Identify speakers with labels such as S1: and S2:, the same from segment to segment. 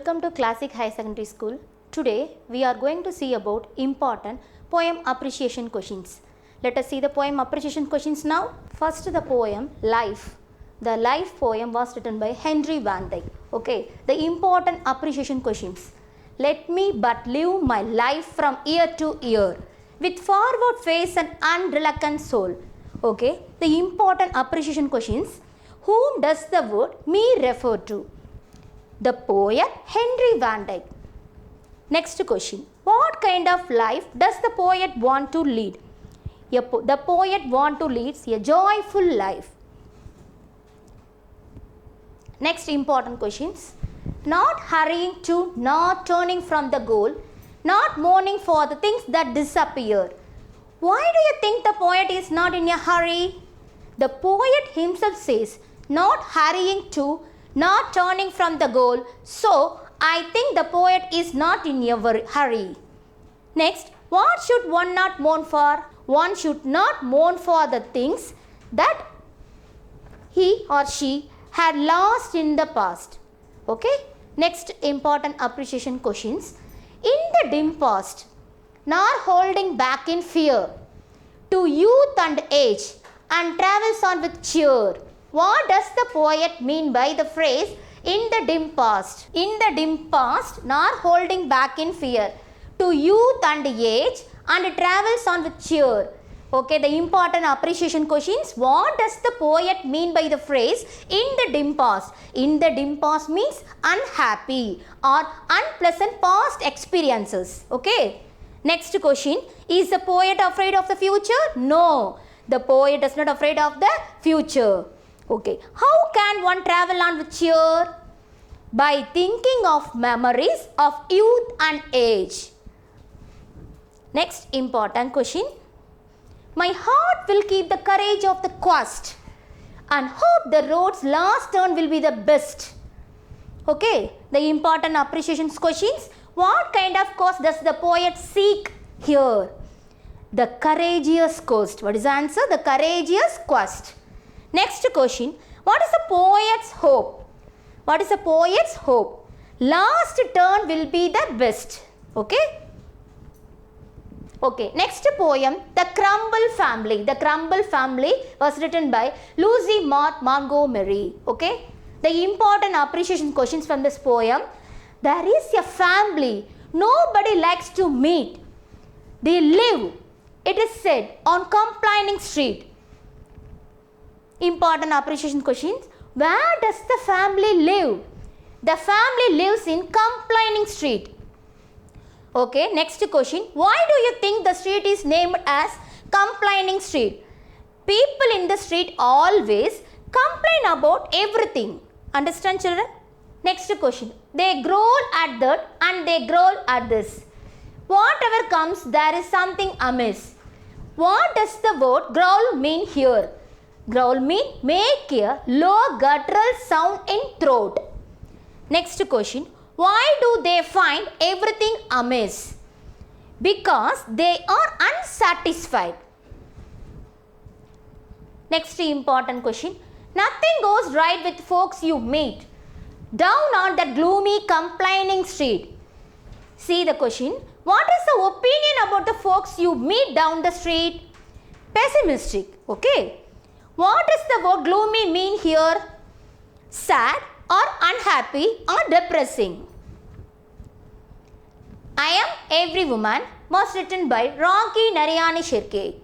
S1: Welcome to Classic High Secondary School. Today we are going to see about important poem appreciation questions. Let us see the poem appreciation questions now. First, the poem Life. The Life poem was written by Henry Van Dyke. Okay, the important appreciation questions. Let me but live my life from year to year with forward face and unreluctant soul. Okay, the important appreciation questions. Whom does the word me refer to? The poet Henry Van Dyke. Next question. What kind of life does the poet want to lead? The poet want to lead a joyful life. Next important questions. Not hurrying to, not turning from the goal, not mourning for the things that disappear. Why do you think the poet is not in a hurry? The poet himself says, not hurrying to, not turning from the goal. So, I think the poet is not in a hurry. Next, what should one not mourn for? One should not mourn for the things that he or she had lost in the past. Okay? Next, important appreciation questions. In the dim past, nor holding back in fear, to youth and age, and travels on with cheer. What does the poet mean by the phrase in the dim past? In the dim past, nor holding back in fear, to youth and age, and travels on with cheer. Okay, the important appreciation questions. What does the poet mean by the phrase in the dim past? In the dim past means unhappy or unpleasant past experiences. Okay. Next question. Is the poet afraid of the future? No. The poet is not afraid of the future. Okay. How can one travel on with cheer? By thinking of memories of youth and age. Next important question. My heart will keep the courage of the quest and hope the road's last turn will be the best. Okay. The important appreciation questions. What kind of quest does the poet seek here? The courageous quest. What is the answer? The courageous quest. Next question. What is the poet's hope? What is the poet's hope? Last turn will be the best. Okay. Okay. Next poem, The Crumble Family. The Crumble Family was written by Lucy Maud Montgomery. Okay. The important appreciation questions from this poem. There is a family nobody likes to meet. They live, it is said, on Complaining Street. Important appreciation questions. Where does the family live? The family lives in Complaining Street. Okay, next question. Why do you think the street is named as Complaining Street? People in the street always complain about everything. Understand, children? Next question. They growl at that and they growl at this. Whatever comes, there is something amiss. What does the word growl mean here? Growl mean make a low guttural sound in throat. Next question. Why do they find everything amiss? Because they are unsatisfied. Next important question. Nothing goes right with folks you meet down on that gloomy complaining street. See the question. What is the opinion about the folks you meet down the street? Pessimistic. Okay. What does the word gloomy mean here? Sad or unhappy or depressing. I Am Every Woman was written by Rocky Narayani Shirke.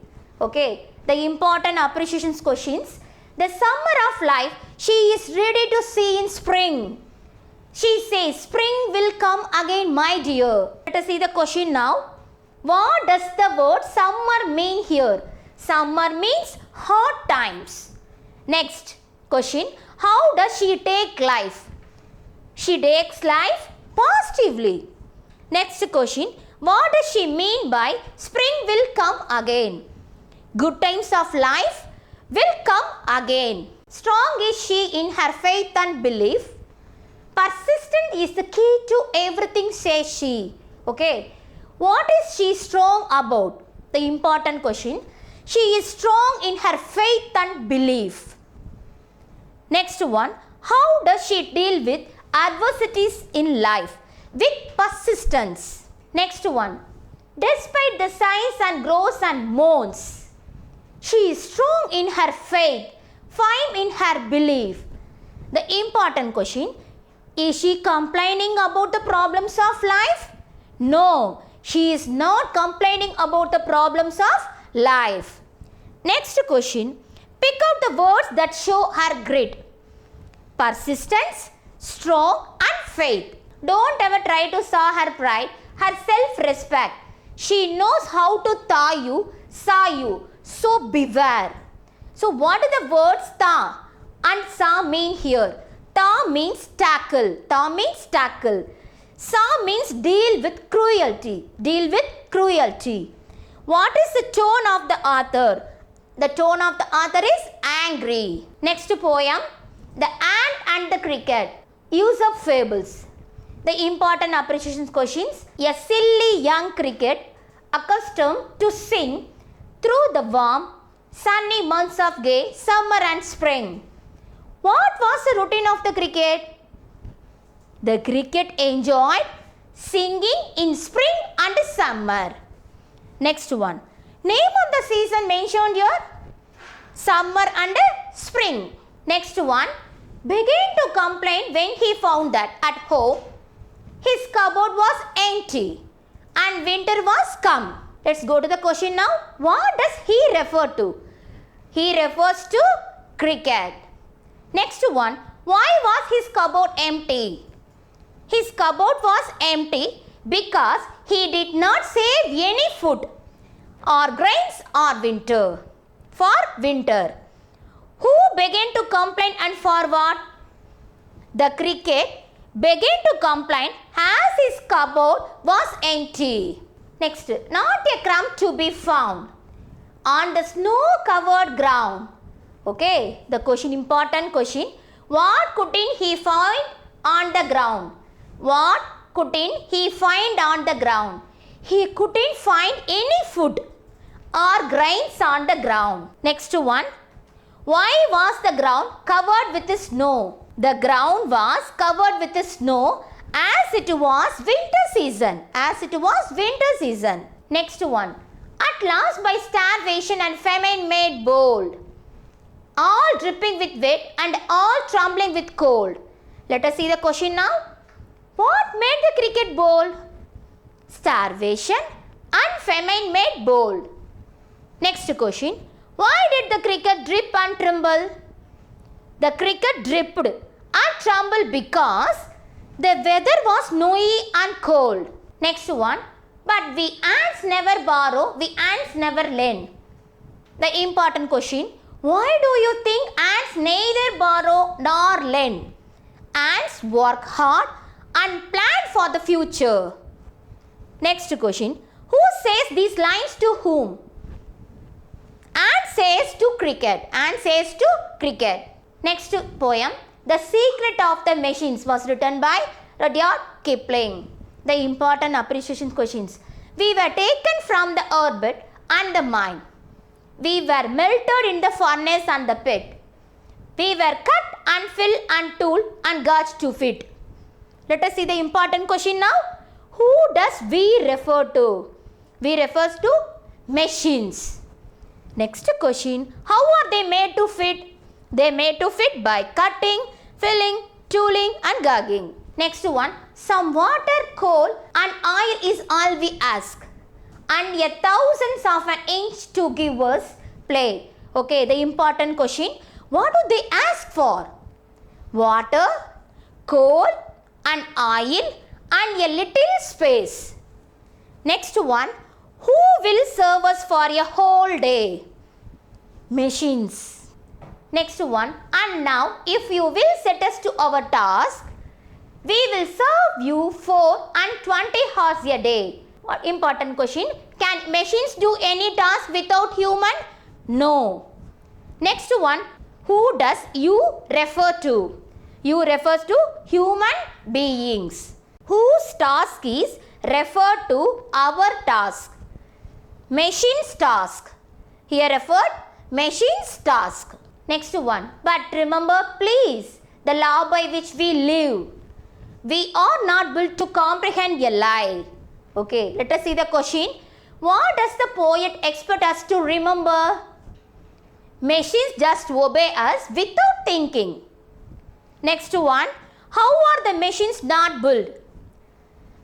S1: Okay. The important appreciation questions. The summer of life she is ready to see in spring. She says, spring will come again, my dear. Let us see the question now. What does the word summer mean here? Summer means hot times. Next question. How does she take life? She takes life positively. Next question. What does she mean by spring will come again? Good times of life will come again. Strong is she in her faith and belief. Persistent is the key to everything, says she. Okay. What is she strong about? The important question. She is strong in her faith and belief. Next one. How does she deal with adversities in life with persistence. Next one. Despite the sighs and groans and moans, she is strong in her faith, firm in her belief. The important question, is she complaining about the problems of life? No, she is not complaining about the problems of life. Next question, pick out the words that show her grit. Persistence, strong and faith. Don't ever try to saw her pride, her self-respect. She knows how to saw you. So beware. So what do the words ta and sa mean here? Ta means tackle. Ta means tackle. Sa means deal with cruelty. Deal with cruelty. What is the tone of the author? The tone of the author is angry. Next poem, The Ant and the Cricket. Use of fables. The important appreciation questions. A silly young cricket accustomed to sing through the warm, sunny months of gay summer and spring. What was the routine of the cricket? The cricket enjoyed singing in spring and summer. Next one. Name of the season mentioned here. Summer and spring. Next one. Began to complain when he found that at home his cupboard was empty and winter was come. Let's go to the question now. What does he refer to? He refers to cricket. Next one. Why was his cupboard empty? His cupboard was empty because he did not save any food or grains or winter. For winter. Who began to complain and for what? The cricket began to complain as his cupboard was empty. Next, not a crumb to be found on the snow-covered ground. Okay, the question, important question. What couldn't he find on the ground? What couldn't he find on the ground? He couldn't find any food or grains on the ground. Next one. Why was the ground covered with snow? The ground was covered with snow as it was winter season. As it was winter season. Next one. At last by starvation and famine made bold. All dripping with wet and all trembling with cold. Let us see the question now. What made the cricket bold? Starvation and famine made bold. Next question. Why did the cricket drip and tremble? The cricket dripped and trembled because the weather was snowy and cold. Next one. But we ants never borrow, we ants never lend. The important question. Why do you think ants neither borrow nor lend? Ants work hard and plan for the future. Next question. Who says these lines to whom? Ant says to cricket. Ant says to cricket. Next poem. The Secret of the Machines was written by Rudyard Kipling. The important appreciation questions. We were taken from the orbit and the mine. We were melted in the furnace and the pit. We were cut and filled and tooled and gauged to fit. Let us see the important question now. Who does we refer to? We refers to machines. Next question. How are they made to fit? They are made to fit by cutting, filling, tooling and gauging. Next one. Some water, coal and oil is all we ask. And a thousands of an inch to give us play. Okay, the important question. What do they ask for? Water, coal and oil and a little space. Next one. Who will serve us for a whole day? Machines. Next one. And now if you will set us to our task, we will serve you 4 and 20 hours a day. What important question. Can machines do any task without human? No. Next one. Who does you refer to? You refers to human beings. Whose task is referred to our task? Machine's task. Here referred machine's task. Next one. But remember please the law by which we live. We are not built to comprehend a lie. Okay, let us see the question. What does the poet expect us to remember? Machines just obey us without thinking. Next one. How are the machines not built?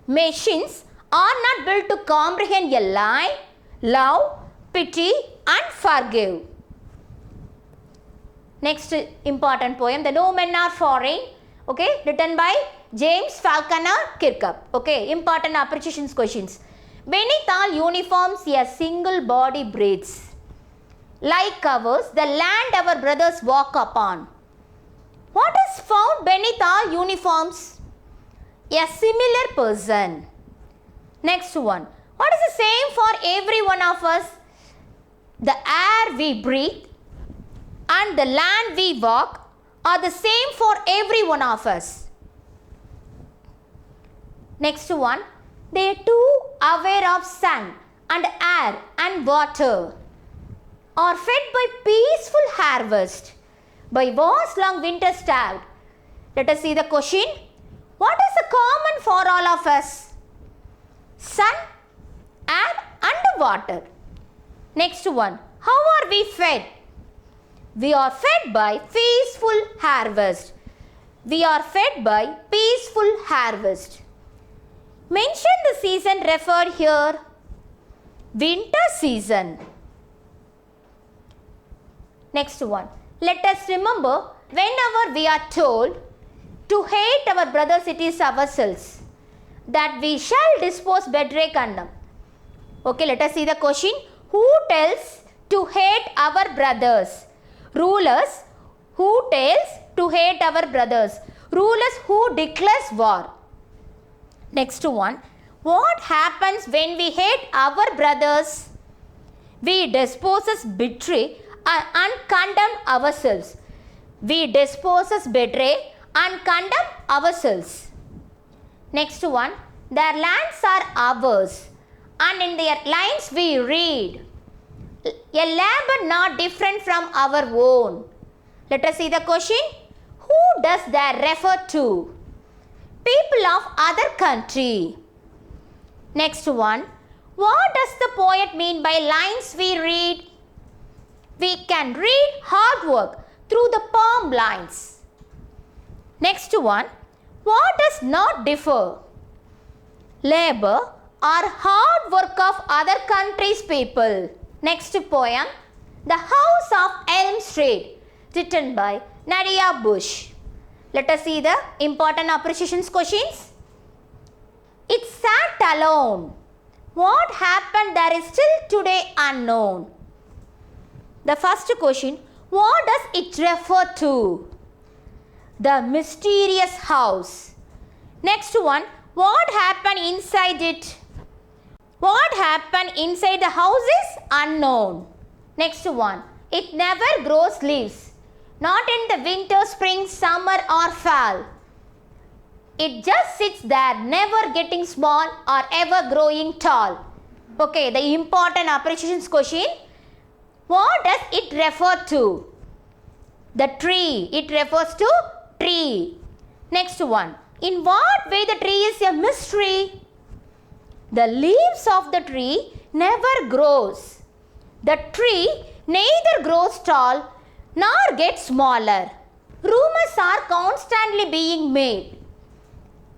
S1: Machines are not built to comprehend a lie, love, pity and forgive. Next important poem, The No Men Are Foreign, okay, written by James Falconer Kirkup. Okay, important appreciation questions. Beneath all uniforms, a single body breathes. Like covers the land our brothers walk upon. What is found beneath all uniforms? A similar person. Next one. What is the same for every one of us? The air we breathe and the land we walk are the same for every one of us. Next one. They are too aware of sun and air and water, are fed by peaceful harvest, by vast long winter starved. Let us see the question. What is common for all of us? Sun, air and water. Next one. How are we fed? We are fed by peaceful harvest. We are fed by peaceful harvest. Mention the season referred here. Winter season. Next one. Let us remember, whenever we are told to hate our brothers, it is ourselves, that we shall dispose betre condemn. Okay, let us see the question. Who tells to hate our brothers? Rulers who tells to hate our brothers. Rulers who declares war. Next one. What happens when we hate our brothers? We disposes betray and condemn ourselves. We disposes betray and condemn ourselves. Next one. Their lands are ours, and in their lines we read, a labor not different from our own. Let us see the question. Who does that refer to? People of other country. Next one. What does the poet mean by lines we read? We can read hard work through the poem lines. Next one. What does not differ? Labor or hard work of other countries' people. Next poem. The House of Elm Street, written by Nadia Bush. Let us see the important appreciation questions. It sat alone. What happened there is still today unknown. The first question. What does it refer to? The mysterious house. Next one. What happened inside it? What happened inside the house is unknown. Next one. It never grows leaves. Not in the winter, spring, summer or fall. It just sits there, never getting small or ever growing tall. Okay, the important appreciation question. What does it refer to? The tree. It refers to tree. Next one. In what way the tree is a mystery? The leaves of the tree never grows. The tree neither grows tall nor gets smaller. Rumors are constantly being made,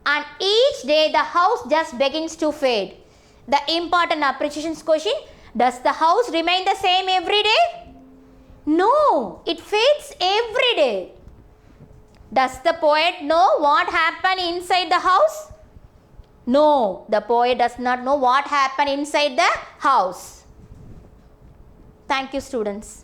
S1: and each day the house just begins to fade. The important appreciation question. Does the house remain the same every day? No, it fades every day. Does the poet know what happened inside the house? No, the poet does not know what happened inside the house. Thank you, students.